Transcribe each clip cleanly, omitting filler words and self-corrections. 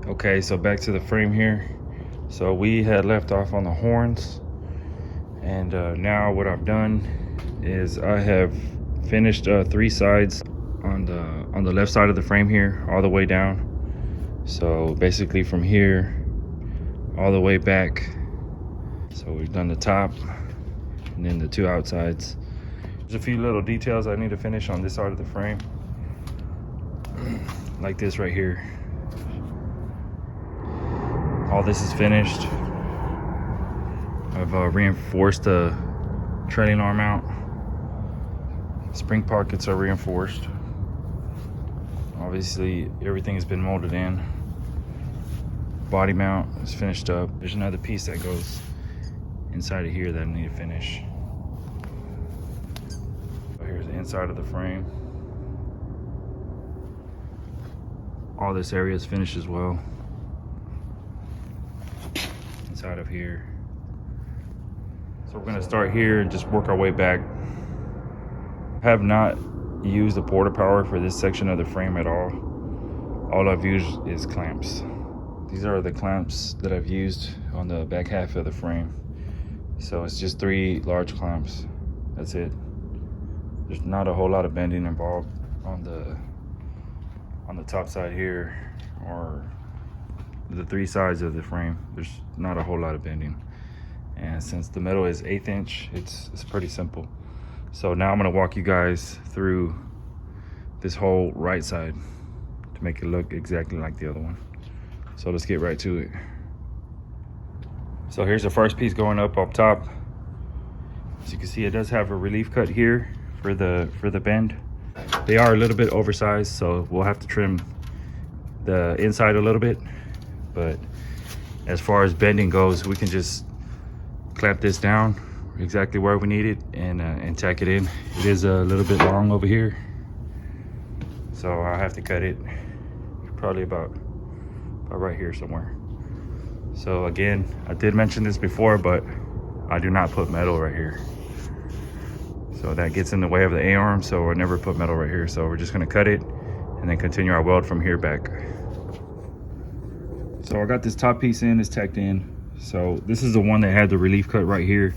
Okay, so back to the frame here. So we had left off on the horns, and now what I've done is I have finished 3 sides on the left side of the frame here, all the way down. So basically from here all the way back. So we've done the top and then the 2 outsides. There's a few little details I need to finish on this side of the frame, like this right here. All this is finished. I've reinforced the trailing arm out. Spring pockets are reinforced. Obviously everything has been molded in. Body mount is finished up. There's another piece that goes inside of here that I need to finish. Here's the inside of the frame. All this area is finished as well. Inside of here. So we're gonna start here and just work our way back. I have not used the porta power for this section of the frame at all. All I've used is clamps. These are the clamps that I've used on the back half of the frame. So it's just 3 large clamps. That's it. There's not a whole lot of bending involved on the top side here, or the 3 sides of the frame. There's not a whole lot of bending, and since the metal is 1/8 inch, it's pretty simple. So now I'm going to walk you guys through this whole right side to make it look exactly like the other one. So let's get right to it. So here's the first piece going up top. As you can see, it does have a relief cut here for the bend. They are a little bit oversized, so we'll have to trim the inside a little bit. But as far as bending goes, we can just clamp this down exactly where we need it and tack it in. It is a little bit long over here, so I'll have to cut it probably about right here somewhere. So again, I did mention this before, but I do not put metal right here. So that gets in the way of the A-arm, so I never put metal right here. So we're just gonna cut it and then continue our weld from here back. So I got this top piece in, it's tacked in. So this is the one that had the relief cut right here.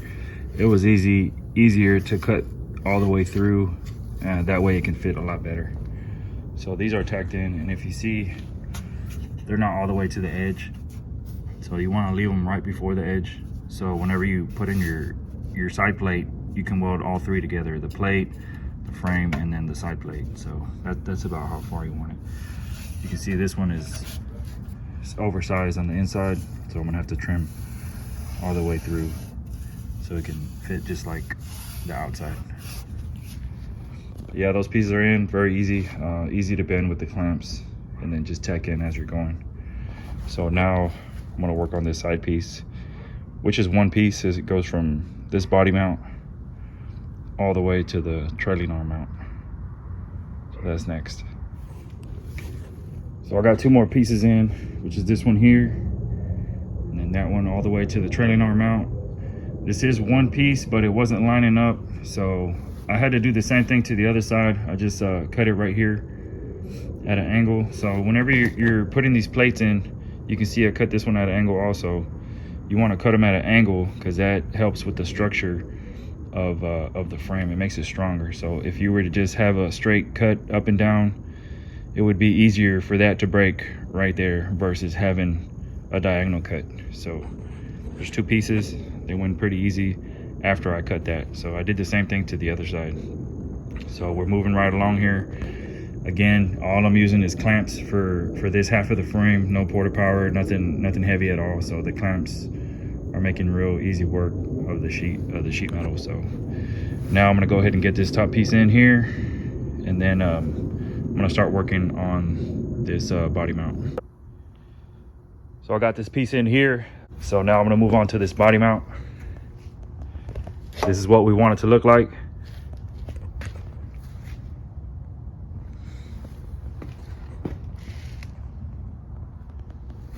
It was easier to cut all the way through, and that way it can fit a lot better. So these are tacked in, and if you see, they're not all the way to the edge. So you want to leave them right before the edge. So whenever you put in your side plate, you can weld all 3 together: the plate, the frame, and then the side plate. So that's about how far you want it. You can see this one is oversized on the inside, so I'm gonna have to trim all the way through so it can fit just like the outside. Yeah, those pieces are in, very easy to bend with the clamps, and then just tack in as you're going. So now I'm gonna work on this side piece, which is 1 piece, as it goes from this body mount all the way to the trailing arm mount. So that's next. So I got 2 more pieces in, which is this one here, and then that one all the way to the trailing arm mount. This is 1 piece, but it wasn't lining up, so I had to do the same thing to the other side. I just cut it right here at an angle. So whenever you're putting these plates in, you can see I cut this one at an angle also. You want to cut them at an angle because that helps with the structure of the frame. It makes it stronger. So if you were to just have a straight cut up and down, it would be easier for that to break right there versus having a diagonal cut. So there's 2 pieces. They went pretty easy after I cut that. So I did the same thing to the other side. So we're moving right along here. Again, all I'm using is clamps for this half of the frame. No porta power, nothing heavy at all. So the clamps are making real easy work of the sheet metal. So now I'm gonna go ahead and get this top piece in here, and then I'm gonna start working on this body mount. So I got this piece in here. So now I'm gonna move on to this body mount. This is what we want it to look like.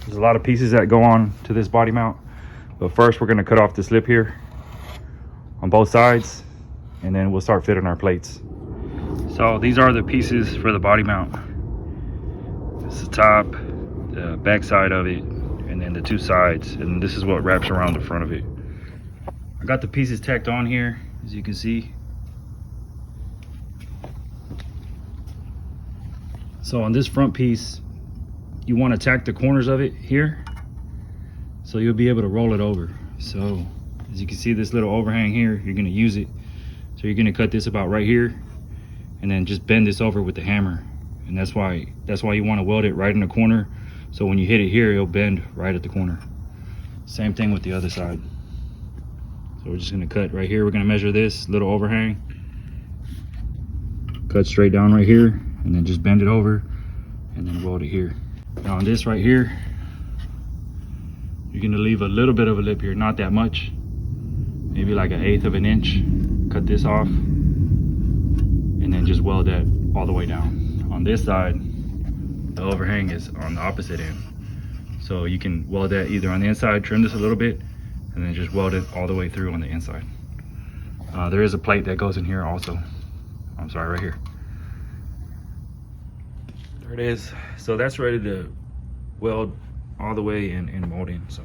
There's a lot of pieces that go on to this body mount, but first we're gonna cut off this lip here on both sides, and then we'll start fitting our plates. So these are the pieces for the body mount. It's the top, the back side of it, and then the two sides, and this is what wraps around the front of it. I got the pieces tacked on here, as you can see. So on this front piece, you want to tack the corners of it here, so you'll be able to roll it over. So as you can see, this little overhang here, you're going to use it. So you're going to cut this about right here, and then just bend this over with the hammer. And that's why you want to weld it right in the corner. So when you hit it here, it'll bend right at the corner. Same thing with the other side. So we're just going to cut right here. We're going to measure this little overhang, cut straight down right here, and then just bend it over, and then weld it here. Now on this right here, you're going to leave a little bit of a lip here, not that much, maybe like 1/8 of an inch. Cut this off, and then just weld that all the way down. On this side, the overhang is on the opposite end, so you can weld that either on the inside, trim this a little bit, and then just weld it all the way through on the inside. There is a plate that goes in here also. I'm sorry, right here. There it is. So that's ready to weld all the way in molding. So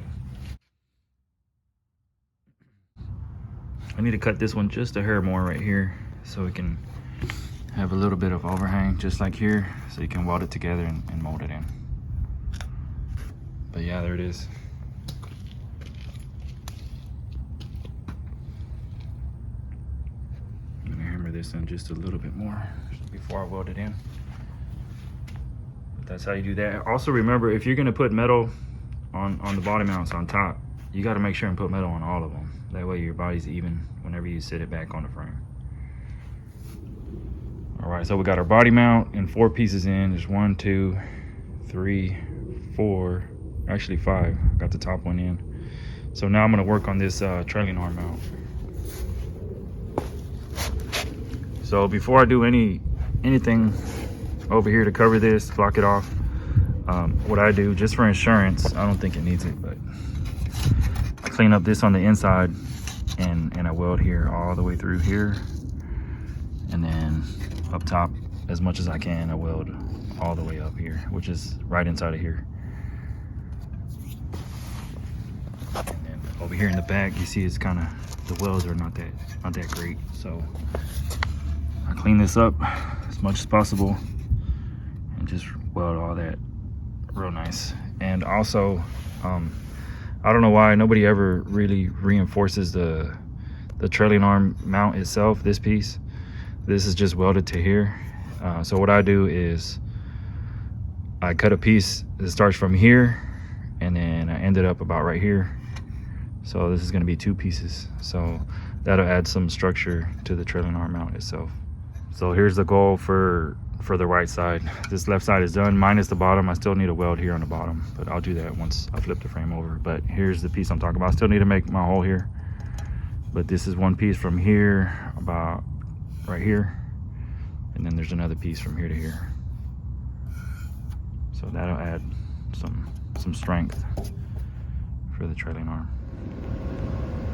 I need to cut this one just a hair more right here, so we can have a little bit of overhang just like here, so you can weld it together and mold it in. But yeah, there it is. I'm gonna hammer this in just a little bit more before I weld it in. But that's how you do that. Also remember, if you're gonna put metal on the body mounts on top, you gotta make sure and put metal on all of them. That way your body's even whenever you sit it back on the frame. All right, so we got our body mount and 4 pieces in. There's 1, 2, 3, 4, actually 5. Got the top one in. So now I'm gonna work on this trailing arm mount. So before I do anything over here to cover this, block it off, what I do, just for insurance, I don't think it needs it, but I clean up this on the inside, and I weld here all the way through here, and then up top as much as I can I weld all the way up here, which is right inside of here. And then over here in the back, you see it's kind of, the welds are not that great, so I clean this up as much as possible and just weld all that real nice. And also I don't know why nobody ever really reinforces the trailing arm mount itself. This piece, this is just welded to here. So what I do is I cut a piece that starts from here, and then I end it up about right here. So this is going to be 2 pieces, so that'll add some structure to the trailing arm mount itself. So here's the goal for the right side. This left side is done minus the bottom. I still need a weld here on the bottom, but I'll do that once I flip the frame over. But here's the piece I'm talking about. I still need to make my hole here, but this is 1 piece from here about right here, and then there's another piece from here to here. So that'll add some strength for the trailing arm.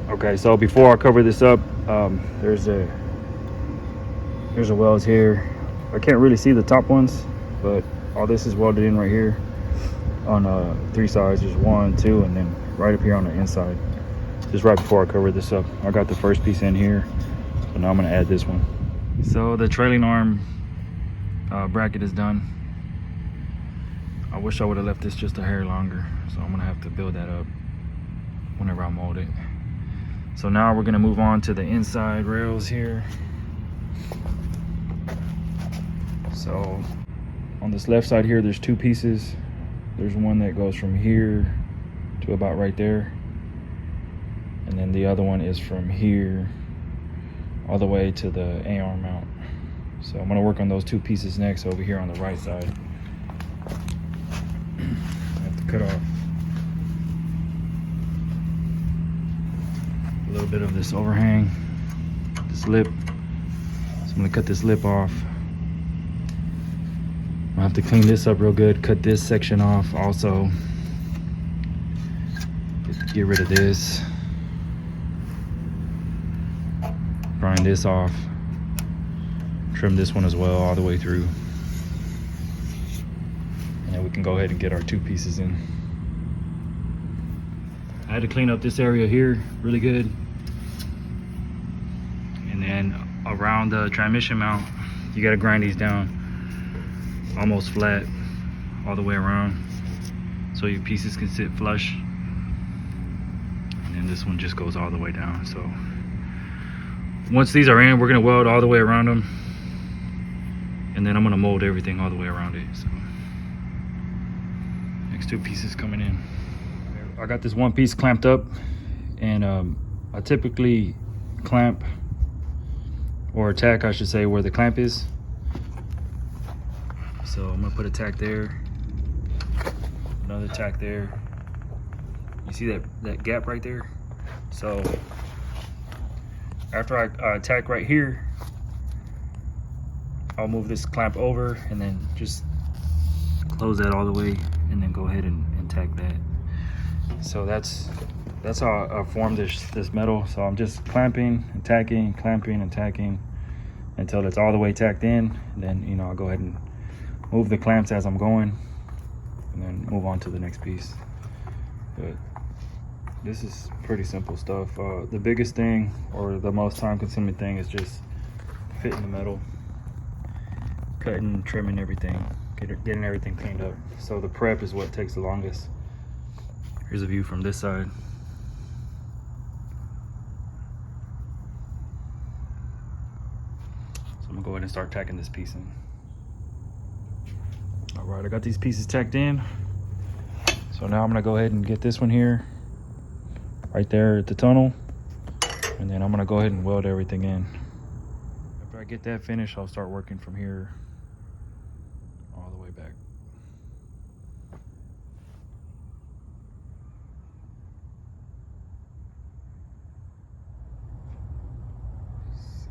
Okay, so before I cover this up, there's a welds here. I can't really see the top ones, but all this is welded in right here on 3 sides. There's 1, 2, and then right up here on the inside, just right before I cover this up. I got the first piece in here, so now I'm going to add this one. So the trailing arm bracket is done. I wish I would have left this just a hair longer, so I'm going to have to build that up whenever I mold it. So now we're going to move on to the inside rails here. So on this left side here, there's 2 pieces. There's one that goes from here to about right there, and then the other one is from here all the way to the A-arm mount. So I'm going to work on those 2 pieces next over here on the right side. I have to cut off a little bit of this overhang, this lip. So I'm going to cut this lip off. I have to clean this up real good, cut this section off also. Get rid of this. Grind this off. Trim this one as well all the way through. And then we can go ahead and get our 2 pieces in. I had to clean up this area here really good, and then around the transmission mount you got to grind these down almost flat all the way around so your pieces can sit flush, and then this one just goes all the way down. So once these are in, we're going to weld all the way around them, and then I'm going to mold everything all the way around it. So next 2 pieces coming in. I got this one piece clamped up, and I typically clamp, or tack I should say, where the clamp is. So I'm gonna put a tack there, another tack there. You see that gap right there? So after I tack right here, I'll move this clamp over and then just close that all the way, and then go ahead and tack that. So that's how I formed this metal. So I'm just clamping and tacking, clamping and tacking until it's all the way tacked in. And then, you know, I'll go ahead and move the clamps as I'm going, and then move on to the next piece. But this is pretty simple stuff. The biggest thing, or the most time-consuming thing, is just fitting the metal, cutting, trimming everything, getting everything cleaned up. So the prep is what takes the longest. Here's a view from this side. So I'm gonna go ahead and start tacking this piece in. All right, I got these pieces tacked in. So now I'm gonna go ahead and get this one here, right there at the tunnel, and then I'm gonna go ahead and weld everything in. After I get that finished, I'll start working from here all the way back.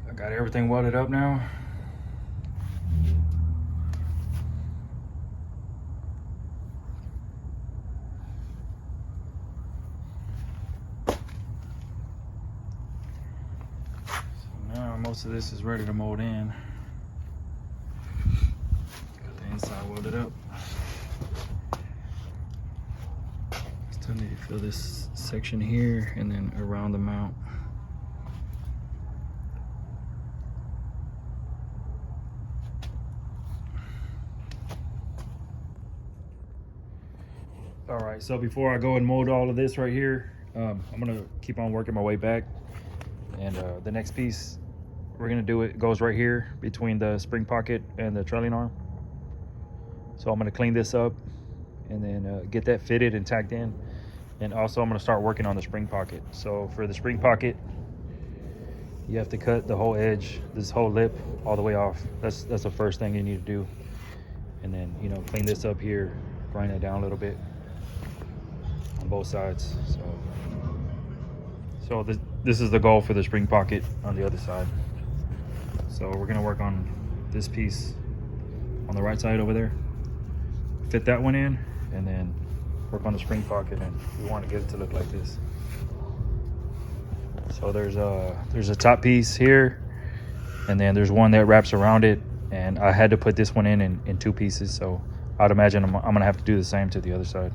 I got everything welded up now. Most of this is ready to mold in. Got the inside welded up. Still need to fill this section here and then around the mount. All right, so before I go and mold all of this right here, I'm gonna keep on working my way back, and the next piece we're gonna do, it goes right here between the spring pocket and the trailing arm. So I'm gonna clean this up and then get that fitted and tacked in. And also I'm gonna start working on the spring pocket. So for the spring pocket, you have to cut the whole edge, this whole lip, all the way off. That's the first thing you need to do. And then, you know, clean this up here, grind it down a little bit on both sides. So this is the goal for the spring pocket on the other side. So we're gonna work on this piece on the right side over there, fit that one in, and then work on the spring pocket, and we want to get it to look like this. So there's a top piece here, and then there's one that wraps around it, and I had to put this one in 2 pieces, so I'd imagine I'm gonna have to do the same to the other side.